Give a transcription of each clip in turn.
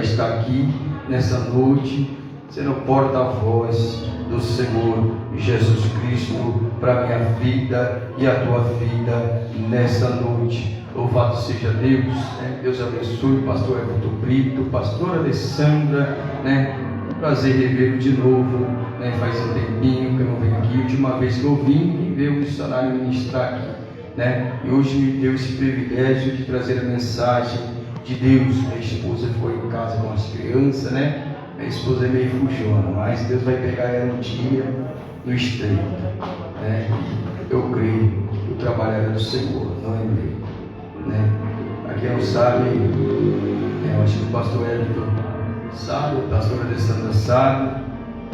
estar aqui nessa noite, sendo porta-voz do Senhor Jesus Cristo para a minha vida e a tua vida nessa noite. Louvado seja Deus, né? Deus abençoe o pastor Everton Brito, pastora Alessandra, né? Prazer revê-lo de novo, né? Faz um tempinho que eu não venho aqui. A última vez que eu vim ver o missionário ministrar aqui, né? E hoje me deu esse privilégio de trazer a mensagem de Deus. Minha esposa ficou em casa com as crianças, né? Minha esposa é meio fujona, mas Deus vai pegar ela um dia no estreito, né? Eu creio que o trabalho era do Senhor, não é meu, né? Para quem não sabe, eu acho que o pastor Everton sabe, a pastora Alessandra sabe,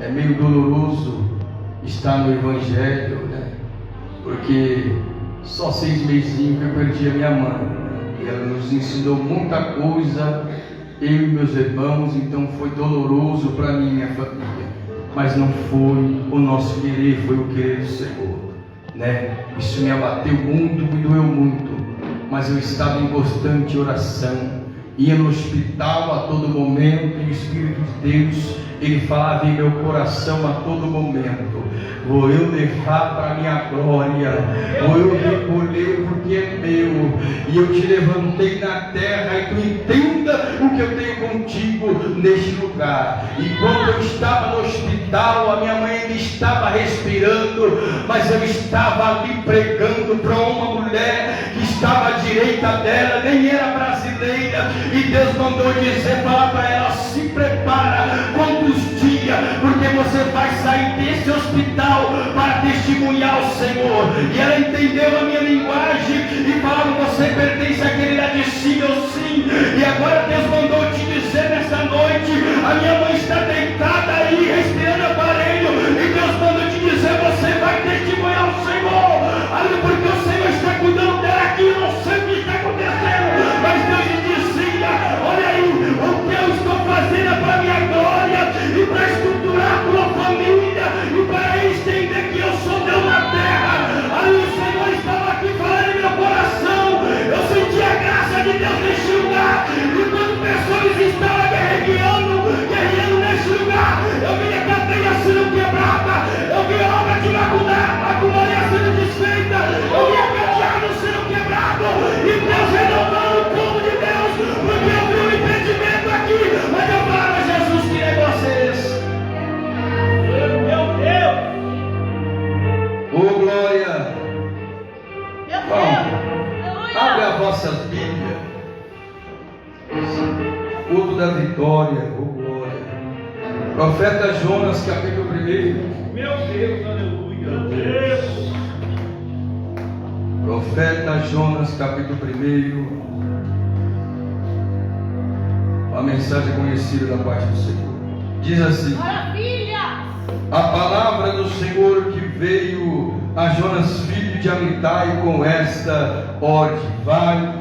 é meio doloroso estar no Evangelho, né? Porque só 6 meses que eu perdi a minha mãe, né? E ela nos ensinou muita coisa, eu e meus irmãos, então foi doloroso para mim e minha família, mas não foi o nosso querer, foi o querer do Senhor, né? Isso me abateu muito, me doeu muito, mas eu estava em constante oração, ia no hospital a todo momento, e o Espírito de Deus, Ele falava em meu coração a todo momento: vou eu levar para a minha glória, vou eu recolher porque é meu, e eu te levantei na terra, e tu entenda o que eu tenho contigo neste lugar. E quando eu estava no hospital, a minha mãe ainda estava respirando, mas eu estava ali pregando para uma mulher que estava à direita dela, nem era brasileira, e Deus mandou dizer, falar para ela: se prepara, quantos dias, porque você vai sair desse hospital para testemunhar o Senhor. E ela entendeu a minha linguagem e falava: você pertence àquele lá de sim ou sim. E agora Deus mandou te dizer nessa noite: a minha mãe está deitada aí, respirando aparelho, e Deus mandou te dizer: você vai testemunhar o Senhor. Ali, porque o Senhor está cuidando dela aqui. Eu não sei o que está acontecendo, mas Deus te dizia: olha aí, o que eu estou fazendo é para a minha glória, e para estruturar a tua família, e para entender que eu sou Deus na terra. Aí o Senhor estava aqui falando em meu coração. Eu senti a graça de Deus neste lugar, e quando pessoas estavam guerreando neste lugar, eu vi a cadeia sendo quebrada, eu vi a obra de macunaria sendo desfeita, eu vi a cadeado sendo quebrado, e Deus renovando o povo de Deus, porque eu vi o impedimento aqui, mas eu falava: Jesus, que negócio é esse? Meu Deus! Oh, glória! Vamos, abre a vossa Bíblia, Culto da Vitória, oh glória. Profeta Jonas, capítulo 1. Meu Deus, aleluia. Meu Deus. Profeta Jonas, capítulo 1. Uma mensagem conhecida da parte do Senhor. Diz assim: Maravilha! a palavra do Senhor que veio a Jonas, filho de Amitai, com esta ordem: vai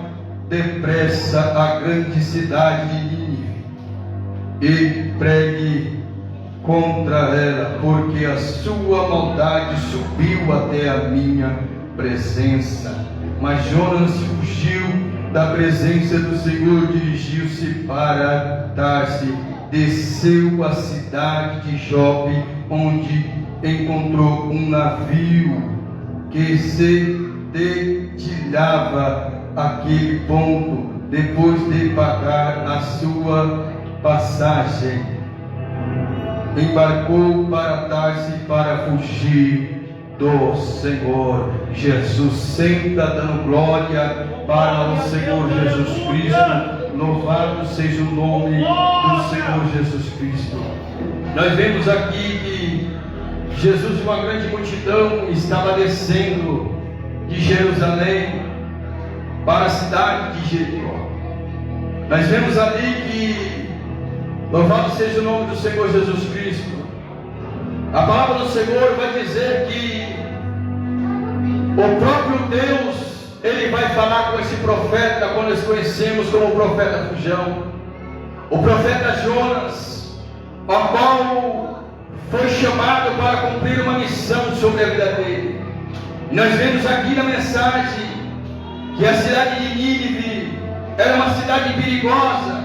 depressa à grande cidade de Nínive e pregue contra ela, porque a sua maldade subiu até a minha presença. Mas Jonas fugiu da presença do Senhor, dirigiu-se para Tarse, desceu à cidade de Jope, onde encontrou um navio que se dedilhava aquele ponto. Depois de pagar a sua passagem, embarcou para Tarse para fugir do Senhor Jesus. Senta dando glória para o Senhor Jesus Cristo. Louvado seja o nome do Senhor Jesus Cristo. Nós vemos aqui que Jesus e uma grande multidão estava descendo de Jerusalém para a cidade de Jericó. Nós vemos ali que, louvado seja o nome do Senhor Jesus Cristo, a palavra do Senhor vai dizer que o próprio Deus, Ele vai falar com esse profeta, quando nós conhecemos como o profeta Fujão, o profeta Jonas, o qual foi chamado para cumprir uma missão sobre a vida dele. E nós vemos aqui na mensagem que a cidade de Nínive era uma cidade perigosa,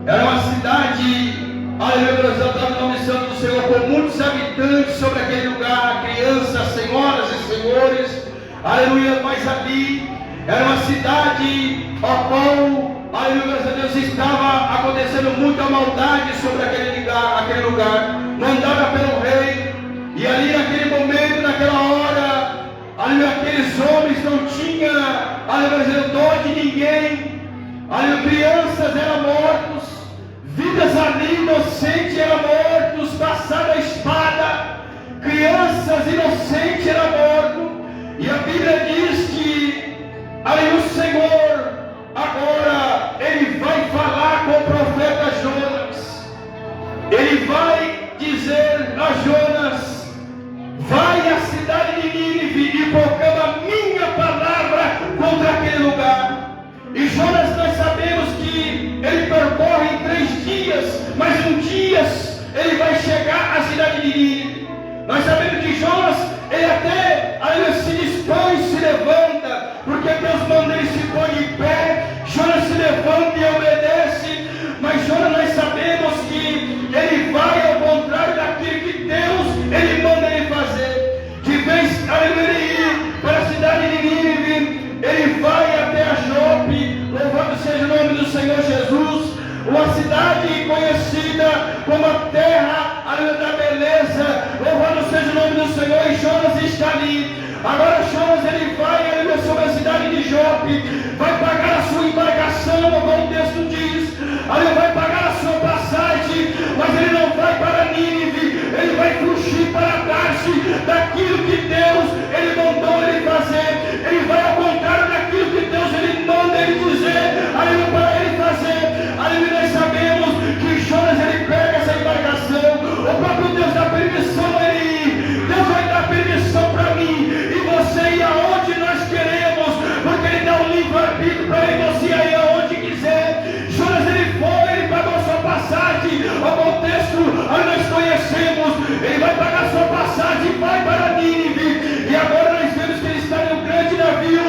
Era uma cidade, aleluia, exaltando o nome santo do Senhor, com muitos habitantes sobre aquele lugar, crianças, senhoras e senhores, aleluia, mas ali era uma cidade a qual, aleluia, Deus, estava acontecendo muita maldade sobre aquele lugar, mandada pelo rei. E ali naquele momento, naquela hora, aleluia, aqueles homens não tinham, aleluia, dó de ninguém, aleluia, crianças eram mortos, vidas ali inocentes eram mortos, passaram a espada, crianças inocentes eram mortos. E a Bíblia diz que, aleluia, o Senhor, agora, Ele vai falar com o profeta Jonas, Ele vai dizer a Jonas: vai à cidade de Nínive e proclama a minha palavra contra aquele lugar. E Jonas, nós sabemos que ele percorre em 3 dias, mas em dias ele vai chegar à cidade de Nínive. Nós sabemos que Jonas, ele até se dispõe, se levanta, porque Deus manda ele se pôr em pé. Jonas se levanta e obedece, mas Jonas, nós sabemos que ele vai ao contrário daquilo que Deus, ele manda ele fazer. De vez ele ir para a cidade de Nínive, ele vai até a Jope, louvado seja o nome do Senhor Jesus, uma cidade conhecida como a terra da beleza, louvado seja o nome do Senhor, e Jonas está ali. Agora Jonas, ele vai sobre a cidade de Jope, vai pagar a sua embarcação, como o texto diz, ele vai pagar a sua passagem, mas ele não vai para Nínive, ele vai fugir para Tarse, daquilo que Deus, ele mandou ele fazer, ele vai ao contrário daquilo que Deus, ele manda ele dizer, para ele fazer. Nós sabemos que Jonas, ele pega essa embarcação, o próprio Deus dá permissão a ele ir, Deus vai dar permissão para mim e você ir aonde nós queremos, porque ele dá um livre-arbítrio para ele, você ir aonde quiser. Jonas, ele foi, ele pagou a sua passagem, o contexto nós conhecemos, ele vai pagar a sua passagem e vai para Nínive, e agora nós vemos que ele está em um grande navio,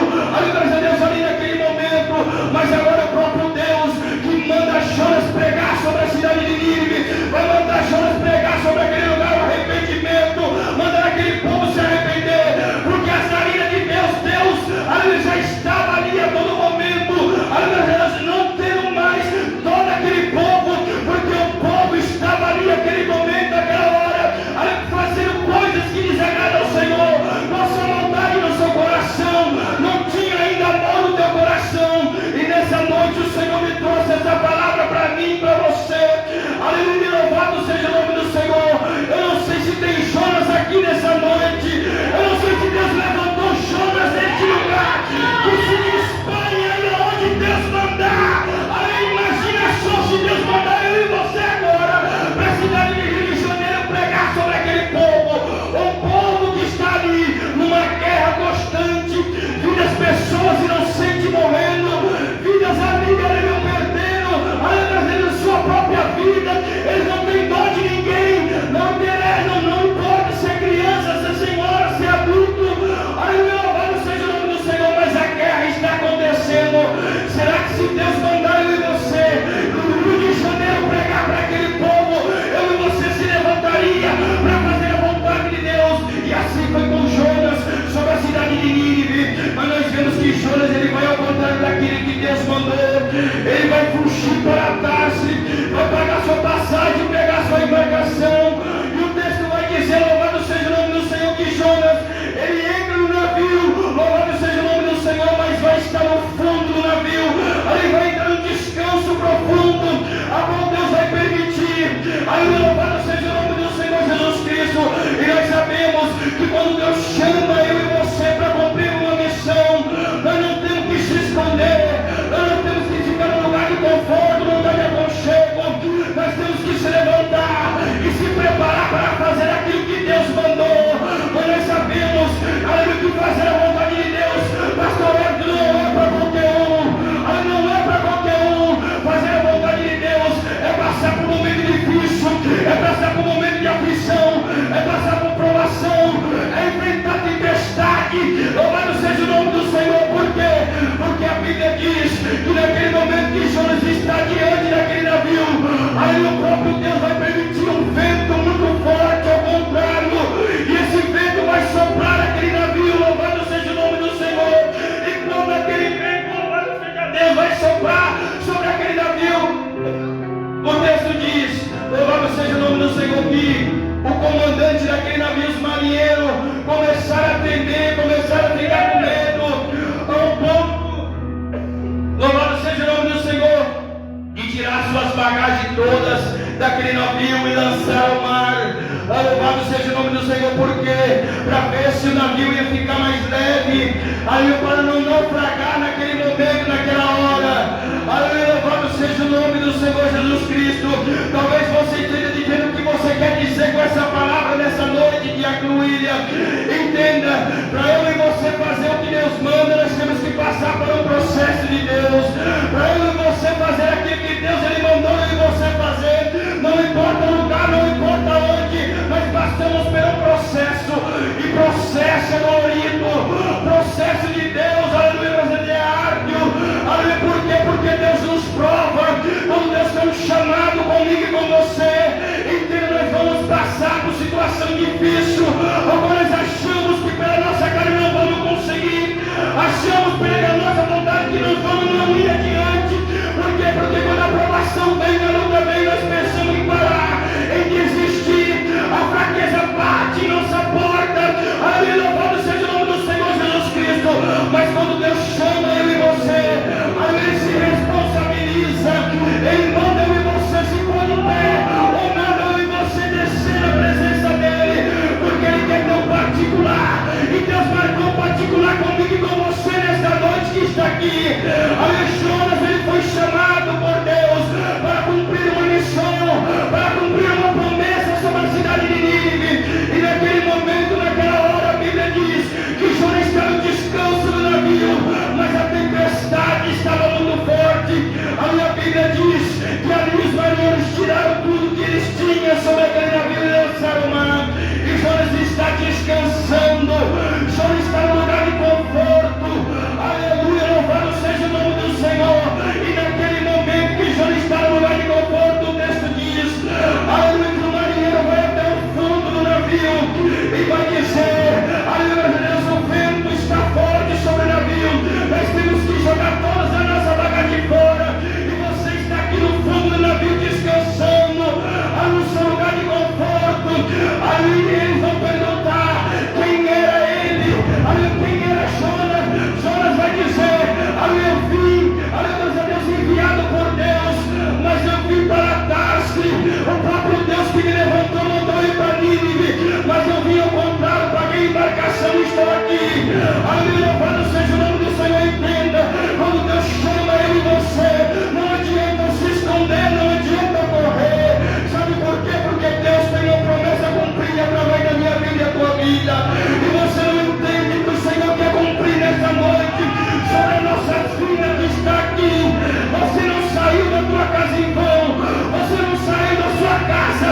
graças a Deus, ali naquele momento, mas agora o próprio Deus que manda Jonas pregar sobre a cidade de Nínive, vai mandar Jonas pregar sobre aquele lugar o arrependimento, mandar aquele povo se arrepender, porque a saída de Deus, ele já estava ali a todo momento, elas não tendo mais todo aquele povo, porque o povo estava ali naquele momento, naquela hora, fazendo coisas que desagradam ao Senhor, nossa maldade no seu coração, não tinha ainda amor no teu coração, e nessa noite o Senhor me trouxe essa palavra para mim e para você. Aleluia, louvado seja o nome do Senhor. Eu não sei se tem Jonas aqui nessa noite, eu não sei se Deus levantou Jonas neste lugar, que se dispõe aí onde Deus mandar. Imagina só se Deus mandar eu e você agora para a cidade de Rio de Janeiro pregar sobre aquele povo, um povo que está ali numa guerra constante, vidas pessoas inocentes morrendo, vidas amigas perdendo, trazendo sua própria vida, eles não têm dó de ninguém, não interessa, não importa se é criança, se é senhora, se é adulto, louvado seja o nome do Senhor, mas a guerra está acontecendo. Será que se Deus mandar eu e você no Rio de Janeiro pregar para aquele povo, eu e você se levantaria para fazer a vontade de Deus? E assim foi com Jonas sobre a cidade de Nínive, mas nós vemos que Jonas, ele vai ao contrário daquilo que Deus mandou, ele vai fugir para Tarse, vai pagar sua passagem, pegar sua embarcação, e o texto vai dizer, louvado seja o nome do Senhor, que Jonas, ele entra no navio, louvado seja o nome do Senhor, mas vai estar no fundo do navio, ele vai entrar num descanso profundo, a qual Deus vai permitir, louvado seja o nome do Senhor Jesus Cristo, e nós sabemos que quando Deus chama eu e você para cumprir uma missão, nós não temos que se esconder, nós não temos que ficar no lugar de conforto, no lugar do Senhor, que o comandante daquele navio marinheiro começaram a atender, começaram a ficar com medo, ao ponto, louvado seja o nome do Senhor, de tirar suas bagagens todas daquele navio e lançar ao mar. Louvado seja o nome do Senhor, porque para ver se o navio ia ficar mais leve, aleluia, para não naufragar naquele momento, naquela hora. Aleluia, louvado seja o nome do Senhor Jesus Cristo. Talvez você esteja dizendo o que você quer dizer com essa palavra nessa noite, Diácono William. Entenda, para eu e você fazer o que Deus manda, nós temos que passar por um processo de Deus. Para eu e você fazer aquilo que Deus Ele mandou eu e você fazer, não importa o lugar, não importa onde, nós passamos pelo processo, e processo é dolorido, processo de Deus, aleluia, mas ele é árduo, aleluia, por quê? Porque Deus nos prova, quando Deus tem um chamado comigo e com você, então nós vamos passar por situação difícil, agora nós achamos que pela nossa carne não vamos conseguir, achamos pela nossa vontade que nós vamos não ir adiante, por quê? Porque quando a aprovação vem, a luta vem, nós pensamos em parar, em desistir, a fraqueza bate em nossa porta, aleluia, louvado seja o nome do Senhor Jesus Cristo, mas quando Deus chama eu e você, aleluia, Ele se responsabiliza, Ele manda eu e você se pôr em pé, ou manda eu e você descer na presença dEle, porque Ele quer ter um particular, e Deus marcou um particular comigo e com você nesta noite que está aqui, aleluia, Jonas, ele foi chamado por Deus para cumprir uma missão, para cumprir uma promessa sobre a cidade de Nínive, e naquele momento, naquela hora, a Bíblia diz que Jonas estava no descanso do navio, mas a tempestade estava muito forte. A Bíblia diz que ali os marinheiros tiraram tudo que eles tinham sobre aquele navio e lançaram ao mar, e Jonas está descansando, Jonas está no lugar de conforto, aleluia, louvado seja o nome do Senhor, e naquele momento que Jonas está no lugar de conforto, o texto diz, aleluia, que o marinheiro vai até o fundo do navio, e vai dizer, aleluia, Deus, o vento está forte sobre o navio, nós temos que jogar todas a nossa bagagem fora, e você está aqui no fundo do navio descansando, no seu lugar de conforto, aleluia, eles vão perguntar quem era ele, aleluia, quem era Jonas, Jonas vai dizer, aleluia, eu vim, aleluia, Deus enviado por Deus, mas eu vim para Tarsis, o próprio Deus que me levantou mandou ir para Nínive, mas eu vim ao contrário, paguei embarcação e estou aqui, aleluia, louvado seja o nome do Senhor, entenda, quando Deus chama eu e você, não adianta se esconder, não adianta correr, sabe por quê? Porque Deus tem uma promessa cumprida através da minha vida e da tua vida, e você não entende que o Senhor quer cumprir nesta noite, sobre a nossa vida que está aqui, você não saiu da tua casa em vão, você não saiu da sua casa,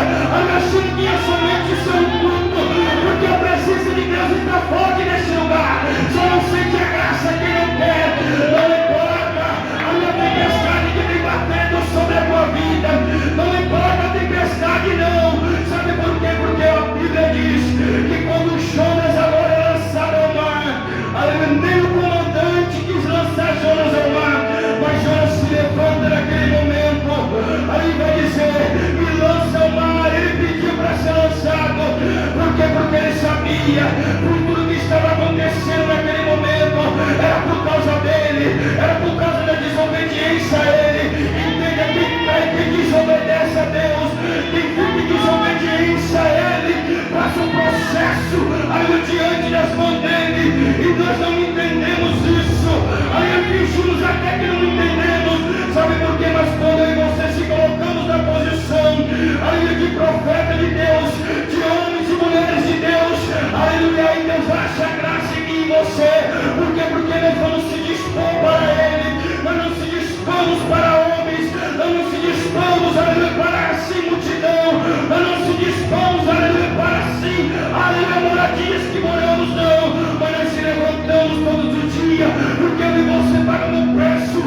achando que é somente o seu culto, porque a presença de Deus está forte neste lugar, só não sente a graça quem não quer, não importa a minha tempestade que vem batendo sobre a tua vida, não importa a tempestade não, sabe por quê? Porque a Bíblia diz que quando Jonas agora é lançado ao mar, nem o comandante quis lançar Jonas ao mar, mas Jonas se levanta naquele momento, aí vai dizer, me lança ao mar, ele pediu para ser lançado, por quê? Porque ele sabia, por tudo que estava acontecendo naquele momento, era por causa dele, era por causa da desobediência a ele, entenda que desobedece a Deus, que desobediência a ele, passa um processo, aí diante das mãos dele, e nós não entendemos isso, aí fingimos até que não entendemos, sabe por quê? Mas quando eu e você se colocamos na posição, aí de profeta de Deus, de homens e mulheres de Deus, aleluia, aí Deus acha graça em mim e você, por quê? Porque nós vamos se dispor para ele, nós não se dispomos para homens, nós não se dispomos, aleluia, para assim multidão, nós não se dispomos, aleluia, para assim, aleluia, moradias que moramos não, mas nós se levantamos todos os dias, porque eu e você pagamos o preço,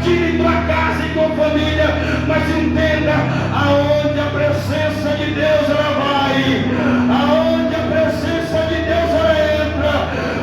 compartilhe em tua casa e tua família, mas entenda, aonde a presença de Deus ela vai, aonde a presença de Deus ela entra,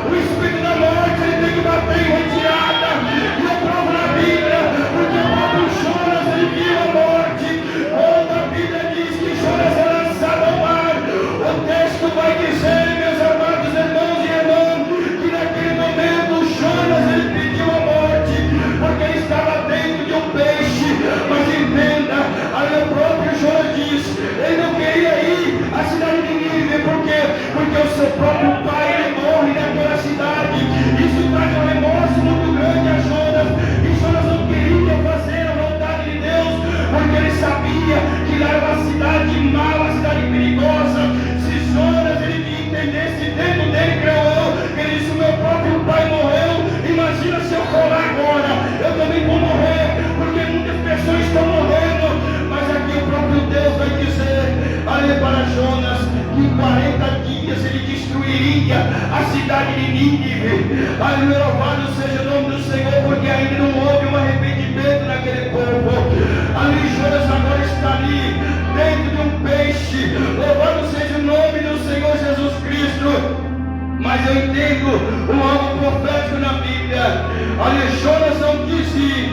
o espírito da morte ele tem que bater em retirada. E eu provo na Bíblia, porque o próprio Jonas ele viu a morte. Quando a Bíblia diz que Jonas é lançado ao mar, o texto vai dizer, meus amados irmãos e irmãs, que naquele momento Jonas ele pediu a morte, porque ele estava dentro de um peixe. Mas entenda, aí o próprio Jonas diz, ele não queria ir à cidade de Nínive. Por quê? Porque o seu próprio pai ele morre naquela cidade. Isso traz um remorso muito grande a Jonas. E Jonas não queria fazer a vontade de Deus, porque ele sabia que lá era uma cidade má, uma cidade perigosa. Se Jonas ele entendesse dentro dele, creio eu, ele disse, o meu próprio pai morreu, imagina se eu for lá agora, eu também vou morrer, porque muitas pessoas estão morrendo. Mas aqui o próprio Deus vai dizer, ali para Jonas, que em 40 dias ele destruiria a cidade de Nínive. Aleluia, louvado seja o nome do Senhor, porque ainda não houve um arrependimento naquele povo. Ali Jonas agora está ali, dentro de um peixe. Louvado seja o nome do Senhor Jesus Cristo. Mas eu entendo um algo profético na Bíblia. Ali Jonas não quis ir,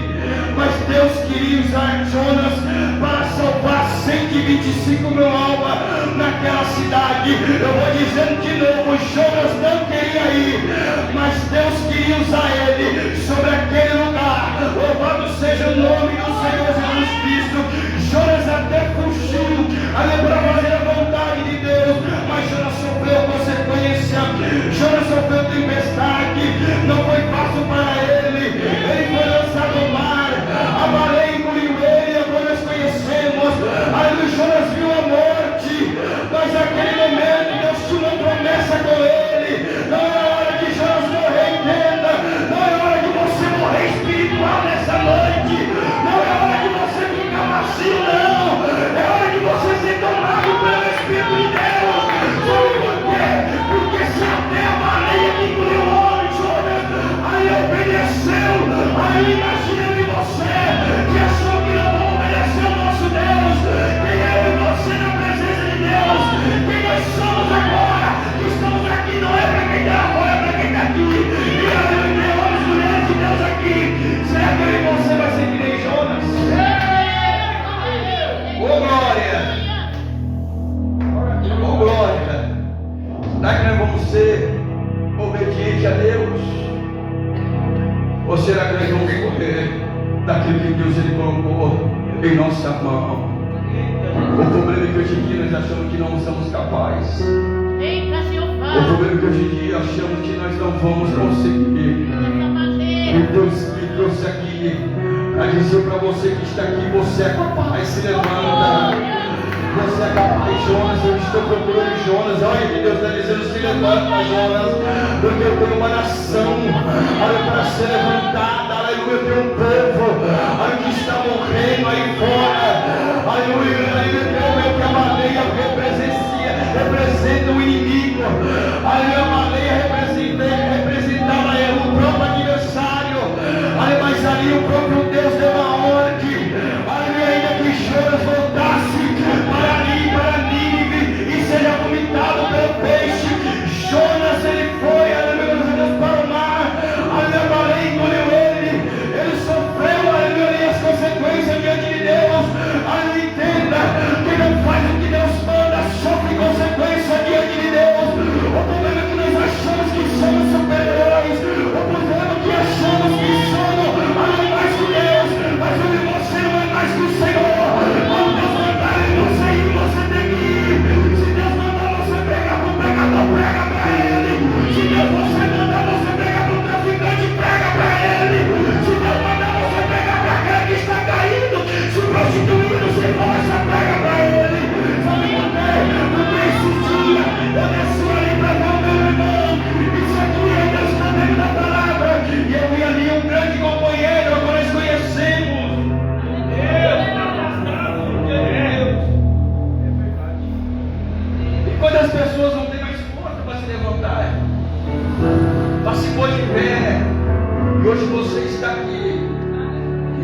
mas Deus queria usar Jonas para salvar 125 mil almas naquela cidade. Eu vou dizendo de novo, Jonas não queria ir, mas Deus queria usar ele sobre aquele lugar. Louvado seja o nome do Senhor Jesus Cristo. Jonas até fugiu para fazer a vontade de Deus, mas Jonas sofreu consequência. Jonas sofreu tempestade, não foi fácil para ele. Ele foi lançado ao mar, a baleia engoliu ele, agora nós conhecemos. Aí Jonas viu a morte, mas naquele momento Deus tinha uma promessa com ele. Não é hora de Jonas morrer, entenda. Não é hora de você morrer espiritual nessa noite. Não é hora de você ficar macio, não. É hora de você ser tomado pelo Espírito de Deus. Sabe por quê? Porque se até a baleia que engoliu o homem, Jonas, aí obedeceu. Aí imagina de você que achou que não vou obedecer ao nosso Deus. Quem é eu e você na presença de Deus? Quem nós somos agora? Que estamos aqui não é para quem está fora, é para quem está aqui. E aleluia, homens e mulheres de Deus aqui. Será que eu e você vai ser que nem Jonas? Ô glória! Ô glória! Será que nós vamos ser obedientes a Deus? Ou será que nós vamos correr daquilo que Deus ele colocou em nossa mão? O problema é que hoje em dia nós achamos que não somos capazes. O problema é que hoje em dia achamos que nós não vamos conseguir. E Deus me trouxe aqui para dizer para você que está aqui, você é capaz, se levanta. Você é capaz, Jonas, eu estou procurando Jonas. Olha que Deus está dizendo, se levanta, Jonas, porque eu tenho uma nação, olha, para ser levantada, aleluia, eu tenho um povo, olha, que está morrendo aí fora, aleluia, aleluia, que a baleia representa o inimigo, aleluia, a baleia representava o próprio adversário, aleluia, mas ali o próprio Deus deu uma ordem, aleluia, ainda que Jonas voltasse para Nínive e seja vomitado pelo peixe. Jonas ele foi, aleluia, para o mar, aleluia, a baleia engoliu ele sofreu, aleluia, as consequências diante de Deus. Aleluia, entenda, quem não faz o que Deus manda sofre consequência diante de Deus. O problema é que nós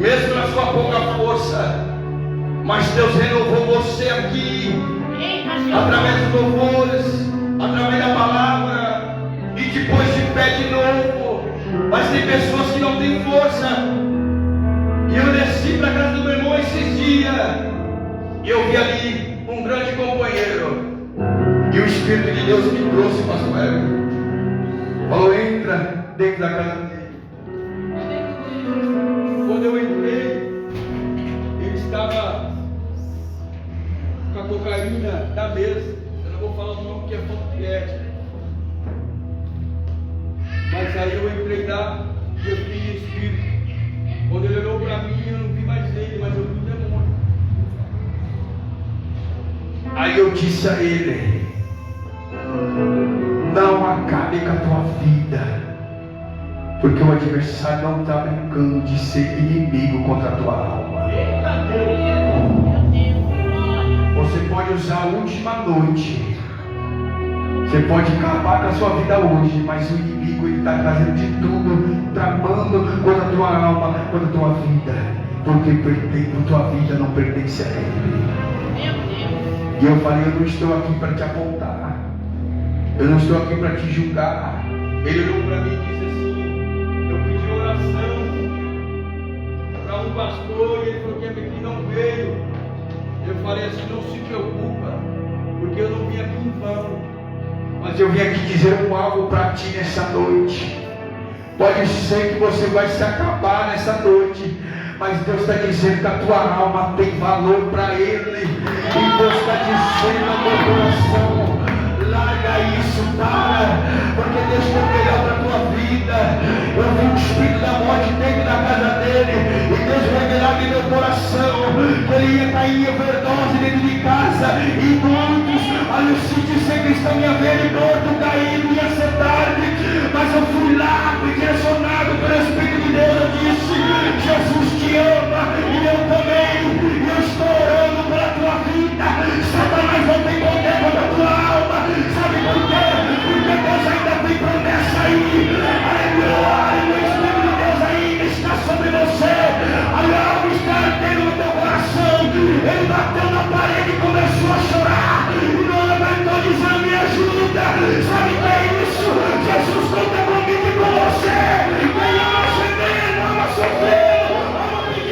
mesmo na sua pouca força, mas Deus renovou você aqui, através dos louvores, através da palavra, e depois de pé de novo. Mas tem pessoas que não têm força, e eu desci para a casa do meu irmão esses dias, e eu vi ali um grande companheiro, e o Espírito de Deus me trouxe, pastor Hélio, falou: entra dentro da casa dele. Quando eu entrei, ele estava com a cocaína na mesa. Eu não vou falar o nome porque é foto de ética. Mas aí eu entrei lá e eu vi o Espírito. Quando ele olhou para mim, eu não vi mais ele, mas eu vi o demônio. Aí eu disse a ele: não acabe com a tua vida, porque o adversário não está brincando de ser inimigo contra a tua alma. Você pode usar a última noite, você pode acabar com a sua vida hoje, mas o inimigo está fazendo de tudo, tramando contra a tua alma, contra a tua vida, porque a tua vida não pertence a ele. E eu falei: eu não estou aqui para te apontar, eu não estou aqui para te julgar. Ele olhou para mim e disse assim: eu pedi oração para um pastor e ele falou que não veio. Eu falei assim: não se preocupa, porque eu não vim aqui em vão, mas eu vim aqui dizer algo para ti nessa noite. Pode ser que você vai se acabar nessa noite, mas Deus está dizendo que a tua alma tem valor para Ele, e Deus está dizendo no teu coração: larga isso, porque Deus tem melhor para a tua vida. Eu vi o espírito da morte dentro da casa dele, e Deus revelava em meu coração que ele ia cair em overdose dentro de casa, e muitos, olha, eu senti ser cristão, ia ver ele morto, caído, ia ser tarde, mas eu fui lá, fui direcionado pelo Espírito de Deus. Eu disse: Jesus te ama, e eu também, e eu estou orando pela tua vida. Satanás não tem poder contra a tua alma. Sabe por quê? Porque Deus ainda tem promessa aí. Aleluia, o Espírito de Deus ainda está sobre você. Algo está ardendo no teu coração. Ele bateu na parede e começou a chorar, e não levantou dizendo: me ajuda. Sabe o que é isso? Jesus conta comigo e com você. Quem ama gemendo, ama sofrendo, ama pedir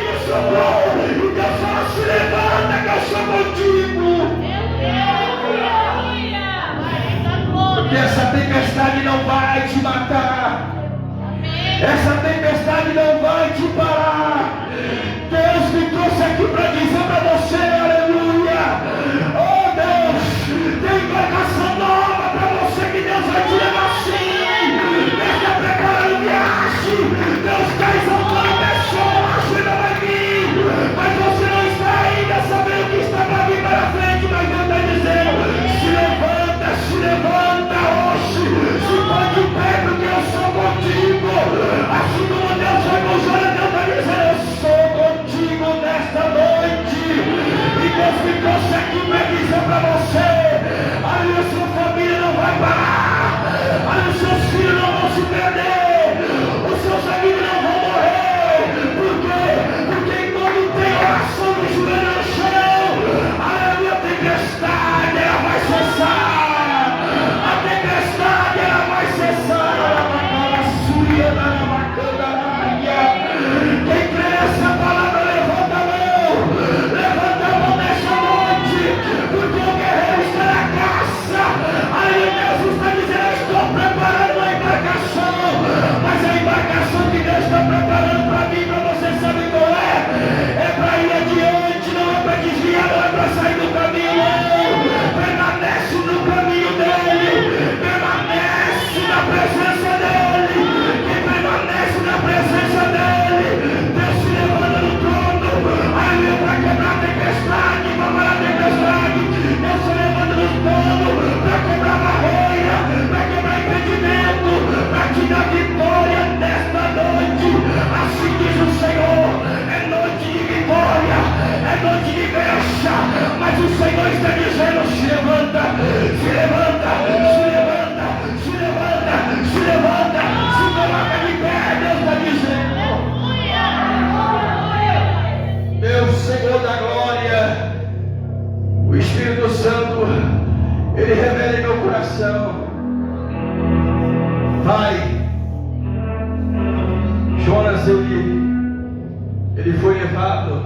levado,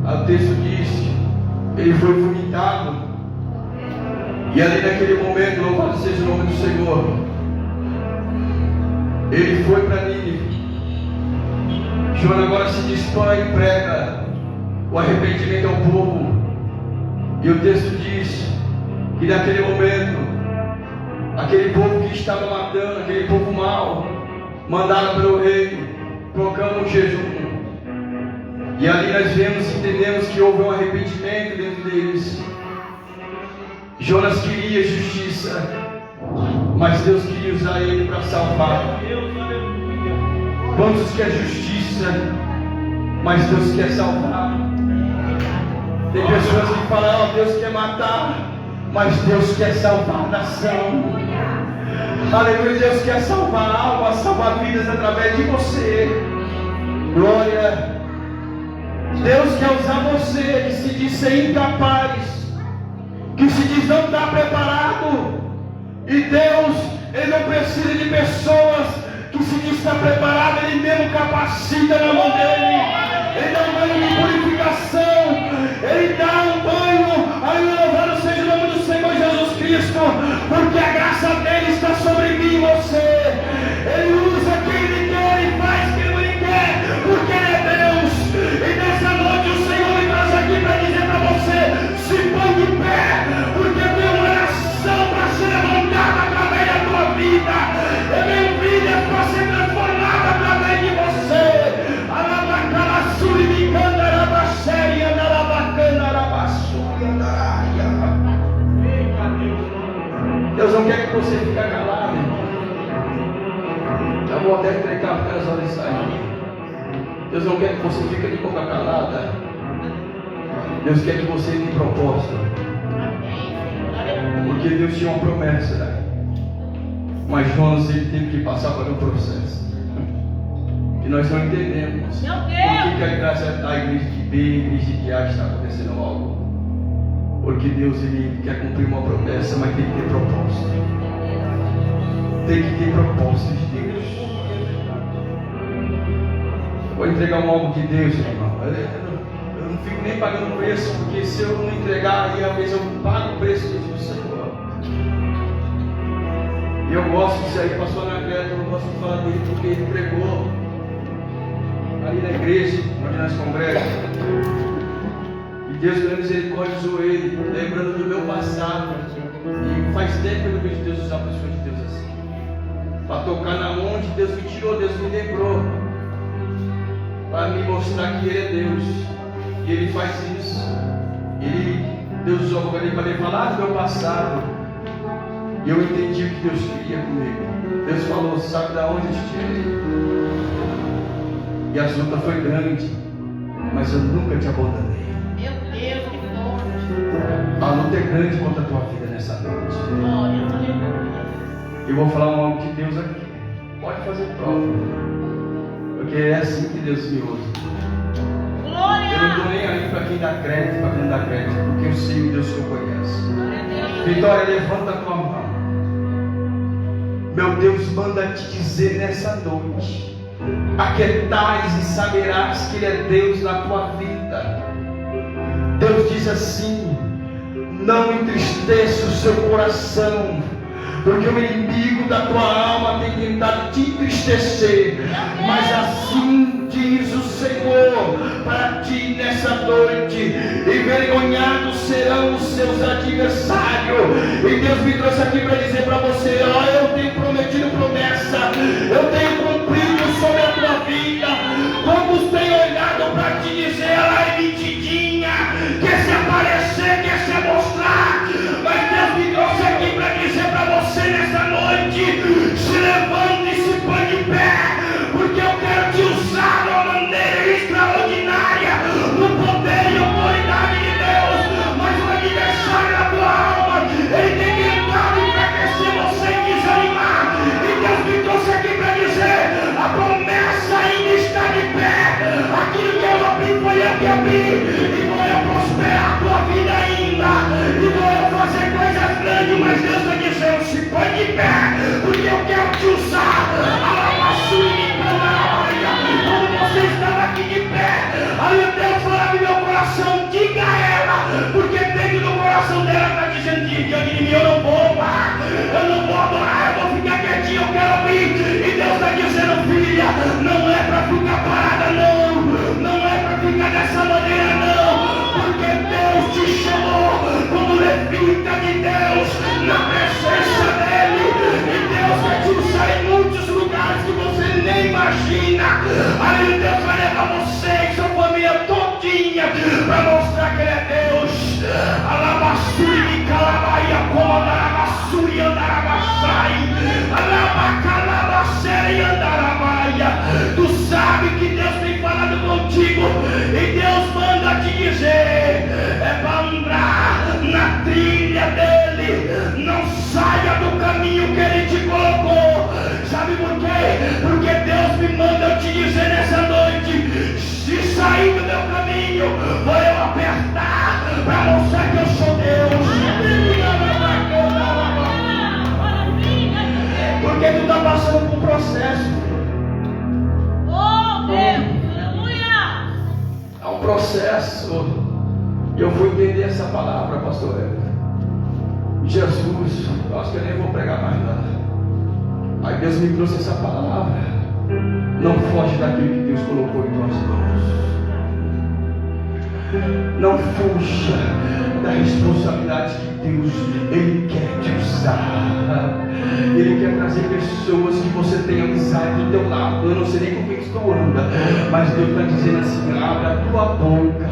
o texto diz, ele foi vomitado. E ali naquele momento, louvado seja o nome do Senhor, ele foi para Nínive. Jonas agora se dispõe e prega o arrependimento ao povo. E o texto diz que naquele momento, aquele povo que estava matando, aquele povo mau, mandado pelo rei, proclama um jejum. E ali nós vemos e entendemos que houve um arrependimento dentro deles. Jonas queria justiça, mas Deus queria usar ele para salvar. Quantos quer justiça, mas Deus quer salvar? Tem pessoas que falam, Deus quer matar, mas Deus quer salvar a nação. Aleluia, Deus quer salvar almas, salvar vidas através de você. Glória. Deus quer usar você que se diz ser incapaz, que se diz não estar preparado. E Deus, Ele não precisa de pessoas que se diz estar preparado, Ele mesmo capacita na mão dEle. Ele dá um banho de purificação, Ele dá um banho, aleluia, louvado seja o nome do Senhor Jesus Cristo, porque a graça dEle está sobre mim e você. Ele usa quem Ele quer e faz quem Ele quer, porque Ele é Deus. E nessa noite o Senhor me traz aqui para dizer para você, se põe de pé, porque eu tenho uma nação para ser levantada através da tua vida. Eu tenho vida para ser transformada através de você. Deus não quer que você fique calado. Eu vou até entregar porque as horas saem. Deus não quer que você fique de boca calada. Deus quer que você tenha propósito. Porque Deus tinha uma promessa. Mas Jonas, ele teve que passar por um processo que nós não entendemos. Por que a graça da igreja de B, a igreja de A está acontecendo algo? Porque Deus, Ele quer cumprir uma promessa, mas tem que ter propósito. Tem que ter propósito de Deus. Vou entregar um algo de Deus, irmão. Eu não fico nem pagando preço, porque se eu não entregar, aí às vezes eu pago o preço do Senhor. E eu gosto disso aí, pastor Anacleto, eu gosto de falar dele, porque ele pregou ali na igreja, onde nós congregamos. E Deus, pela misericórdia, usou ele, lembrando do meu passado. E faz tempo que eu não vejo Deus usar pessoas de Deus assim. Para tocar na onde Deus me tirou, Deus me lembrou. Para me mostrar que Ele é Deus. E Ele faz isso. Deus usou a boca dele para ele falar do meu passado. E eu entendi o que Deus queria comigo. Deus falou, sabe de onde eu te tirei? E a luta foi grande, mas eu nunca te abandonei. Meu Deus, que forte. A luta é grande contra a tua vida nessa noite. Eu vou falar um algo de Deus aqui. Pode fazer prova. Porque é assim que Deus me usa. Glória! Eu não estou nem aí para quem dá crédito, para quem não dá crédito, porque eu sei o Deus que eu conheço. Vitória, levanta a tua mão. Meu Deus manda te dizer nessa noite: aquietais e saberás que Ele é Deus na tua vida. Deus diz assim: não entristeça o seu coração, porque o inimigo da tua alma tem tentado te entristecer. Mas assim diz o Senhor para ti nessa noite: envergonhados serão os seus adversários. E Deus me trouxe aqui para dizer para você: ó, eu tenho prometido promessa, eu tenho cumprido sobre a tua vida. Todos têm olhado para te dizer: ela é mentidinha, quer se aparecer, quer se mostrar. Mas Deus me trouxe aqui para dizer para você nessa noite: se levante e se põe de pé, porque eu quero te usar de uma maneira extraordinária, no poder e autoridade de Deus. Mas o adversário da tua alma, ele tem tentado enfraquecer você e desanimar. E Deus me trouxe aqui para dizer: a promessa ainda está de pé. Aquilo que eu abri foi eu que abri, e vou eu prosperar a tua vida ainda, e vou eu fazer coisas grandes. Mas Deus está dizendo: se põe de pé, porque eu quero te usar. Quando você estava aqui de pé, de Deus, na presença dEle. E Deus vai te usar em muitos lugares que você nem imagina. Aí Deus vai levar você e sua família todinha para mostrar que Ele é Deus. Alabassuri, calabaia, comandarabassuri, andarabassai, alabacalabasseri, andarabaia. Tu sabe que Deus tem falado contigo e Deus manda te dizer: é para andar na trilha dEle. Não saia do caminho que Ele te colocou. Sabe por quê? Porque Deus me manda te dizer nessa noite: se sair do meu caminho, vou eu apertar para mostrar que eu sou Deus. Porque tu está passando por um processo. Oh, Deus, aleluia. É um processo. E eu fui entender essa palavra, pastor Eva. Jesus, eu acho que eu nem vou pregar mais nada. Aí Deus me trouxe essa palavra. Não foge daquilo que Deus colocou em tuas mãos. Não fuja da responsabilidade que Deus, Ele quer te usar. Ele quer trazer pessoas que você tem amizade do teu lado. Eu não sei nem com quem tu anda, mas Deus está dizendo assim: abre a tua boca,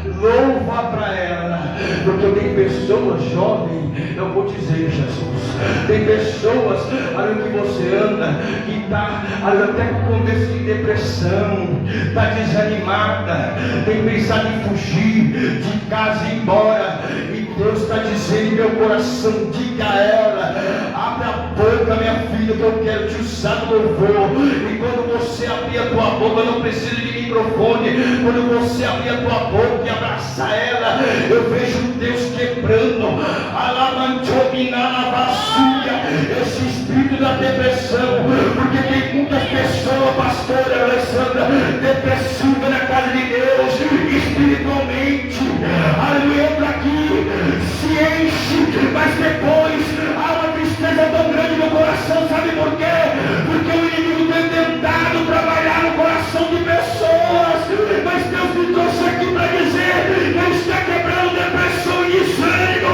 louva para ela. Porque tem pessoas jovens, eu vou dizer, Jesus, tem pessoas ali que você anda que está até com começo de depressão, está desanimada, tem pensado em fugir de casa e ir embora. E Deus está dizendo em meu coração: diga a ela, abre a boca, minha filha, que eu quero te usar no louvor. E quando você abrir a tua boca, não precisa de microfone. Quando você abrir a tua boca e abraçar ela, eu vejo Deus quebrando esse espírito da depressão. Porque tem muitas pessoas, pastora Alessandra, depressiva na casa de Deus, espiritualmente. Aleluia, entra aqui, se enche, mas depois há uma tristeza tão grande no coração. Sabe por quê? Porque o inimigo tem tentado trabalhar no coração de pessoas. Mas Deus me trouxe aqui para dizer: Ele está quebrando depressão e desânimo.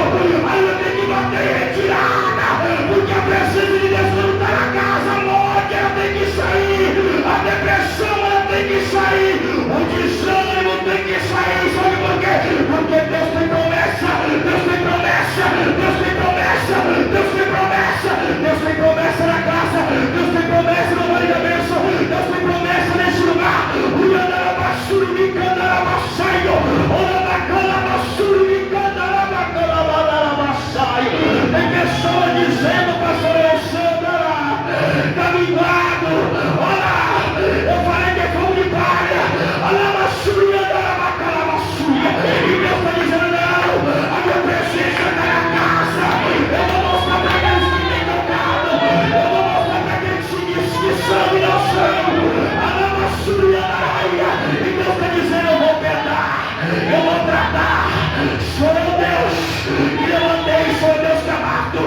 Aí eu tenho que bater em retirada, porque a presença de Deus não está na casa. A morte, ela tem que sair, a depressão, ela tem que sair, o desânimo tem que sair. Sabe por quê? Porque Deus tem promessa, Deus tem promessa, Deus tem promessa, Deus tem promessa, Deus tem promessa na casa, Deus tem promessa no Vale da Bênção, Deus tem promessa nesse lugar. Tem pessoas dizendo: pastor Alessandra, está minguado. Olha, eu falei que é fogo de palha. E Deus está dizendo: não, a minha presença está na casa. Eu vou mostrar para aqueles que têm tocado, eu vou mostrar para aqueles que são e não são. E Deus está dizendo: eu vou pegar, eu vou tratar. Sou eu Deus, e eu andei, sou Deus que amato.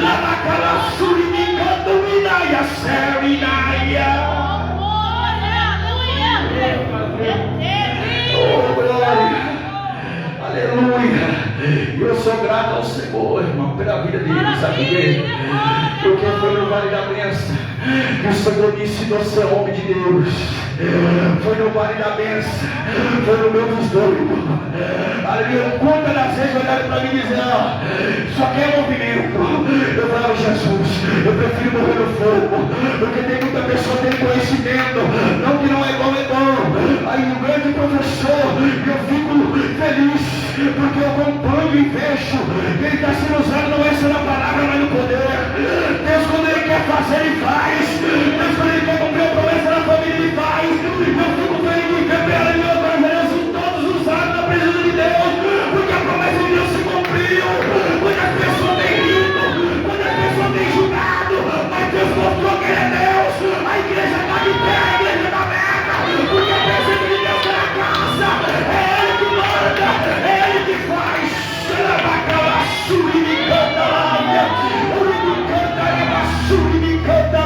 Lavacalassuri, me canto, minaia, serinaia. Oh, glória, aleluia. Eu sou grato ao Senhor, irmão, pela vida dele, sabe por quê? Porque foi no Vale da Bênção que o Senhor me ensinou a ser homem de Deus. Foi no Vale da Bênção, foi no meu histórico. Aleluia. Quantas das vezes olharam para mim e diziam: ó, só quer movimento. Eu falava: Jesus, eu prefiro morrer no fogo, porque tem muita pessoa que tem conhecimento, não que não é bom, é bom. Aí o grande professor, eu fico feliz, porque eu acompanho e vejo que ele está sendo usado não é só na palavra, mas no poder. Deus, quando Ele quer fazer, Ele faz. Deus, quando Ele quer cumprir a promessa na família, Ele faz. Eu fico feliz de ver pela minha presença em todos os atos da presença de Deus, porque a promessa de Deus se cumpriu. Quando as pessoas têm rido, quando as pessoas têm julgado, mas Deus mostrou que Ele é Deus. A igreja está de pé, a igreja está aberta, porque a presença de Deus está na casa. É Ele que manda, é Ele que faz. Me canta, me canta,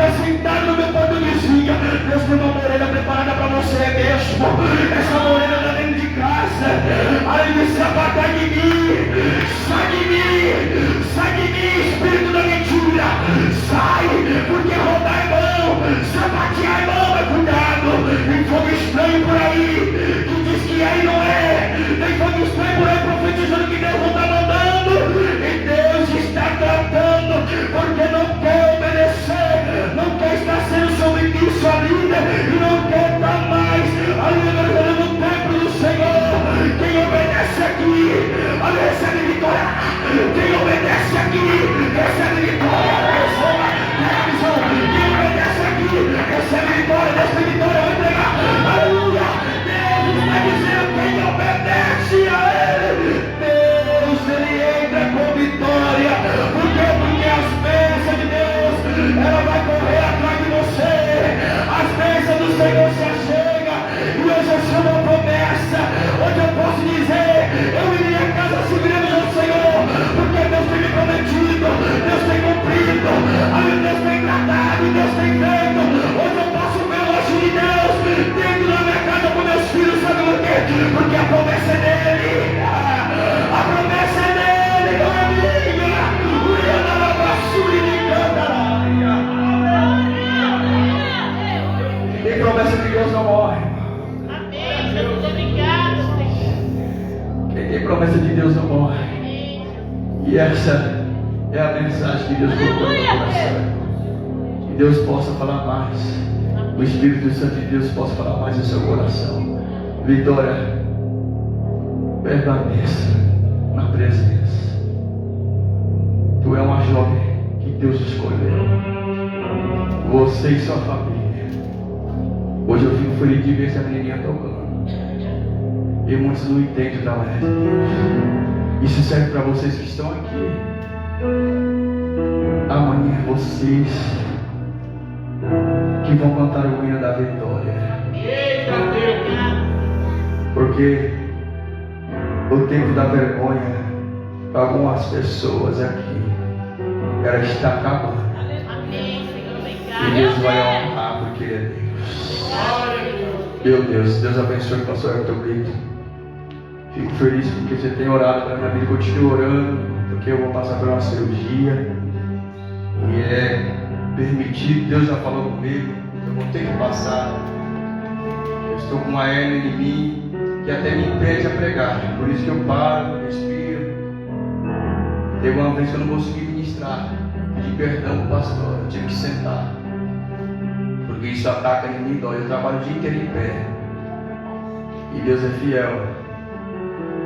está sentado no meu ponto de vizinha. Deus tem uma morena preparada para você mesmo. Essa morena está dentro de casa. Aí você apartar de mim. Sai de mim. Sai de mim, espírito da mentira. Sai, porque roubar é bom. Sapatear é bom, mas cuidado. Tem fogo estranho por aí, que diz que aí não é. Tem fogo estranho por aí profetizando que Deus não está mandando. E Deus está tratando, porque não quer obedecer, não quer estar sendo submisso à vida, e não quer estar mais ali no templo do Senhor. Quem obedece aqui, ali recebe vitória. Quem obedece aqui, recebe vitória. Quem obedece aqui, recebe vitória. Deus tem vitória, vai entregar. Aleluia. Deus está dizendo: quem obedece a Ele, Deus, Ele entra com vitória. Por quê? Porque as bênçãos de Deus, ela vai correr atrás de você. As bênçãos do Senhor se achegam. E hoje eu chamo a promessa. Hoje eu posso dizer: eu irei a casa seguiremos ao Senhor, porque Deus tem me prometido, Deus tem cumprido, Deus tem tratado, Deus tem feito. Hoje eu posso ver o anjo de Deus dentro da minha casa com meus filhos. Sabe por quê? Porque a promessa é dele. A promessa é dele, não é minha. Tem promessa de Deus não morre. Amém. Jesus, obrigado, Senhor. Quem tem promessa de Deus não morre. E essa é a mensagem que Deus colocou no meu coração. Que Deus possa falar mais. O Espírito Santo de Deus possa falar mais no seu coração. Vitória, permaneça na presença. Tu é uma jovem que Deus escolheu. Você e sua família. Hoje eu fico feliz de ver essa menininha tocando. E muitos não entendem da manhã de Deus. Isso serve para vocês que estão aqui. Amanhã é vocês que vão cantar o hino da vitória. Porque o tempo da vergonha para algumas pessoas aqui, ela está acabando. Amém, Senhor. E Deus vai honrar porque Ele é Deus. Meu Deus abençoe o pastor Elton Brito. Fico feliz porque você tem orado para minha vida. Continue orando, porque eu vou passar por uma cirurgia. E é permitido, Deus já falou comigo, eu vou ter que passar. Eu estou com uma hernia em mim que até me impede a pregar. Por isso que eu paro, respiro. Teve uma vez que eu não consegui ministrar. Pedi perdão para o pastor, eu tive que sentar. Porque isso ataca em mim, dói. Eu trabalho o dia inteiro em pé. E Deus é fiel.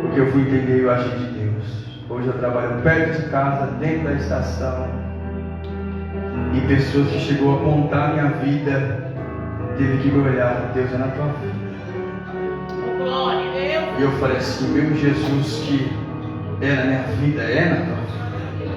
Porque eu fui entender o agir de Deus. Hoje eu trabalho perto de casa, dentro da estação. E pessoas que chegou a apontar a minha vida, teve que me olhar: Deus é na tua vida. Glória a Deus. E eu falei assim: meu Jesus que é na minha vida, é na tua vida.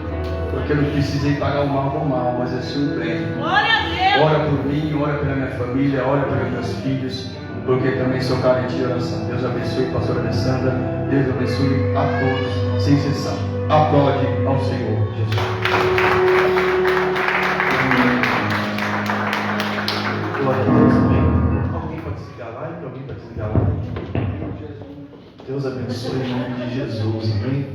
Porque eu não precisei pagar o mal com o mal, mas eu surpreendo. Glória a Deus. Ora por mim, ora pela minha família, ora pelos meus filhos, porque também sou carente de oração. Deus abençoe a pastora Alessandra. Deus abençoe a todos, sem exceção. Aplaude ao Senhor Jesus. Glória a Deus, amém. Alguém pode desligar a live? Alguém pode desligar a live? Deus abençoe em nome de Jesus, amém.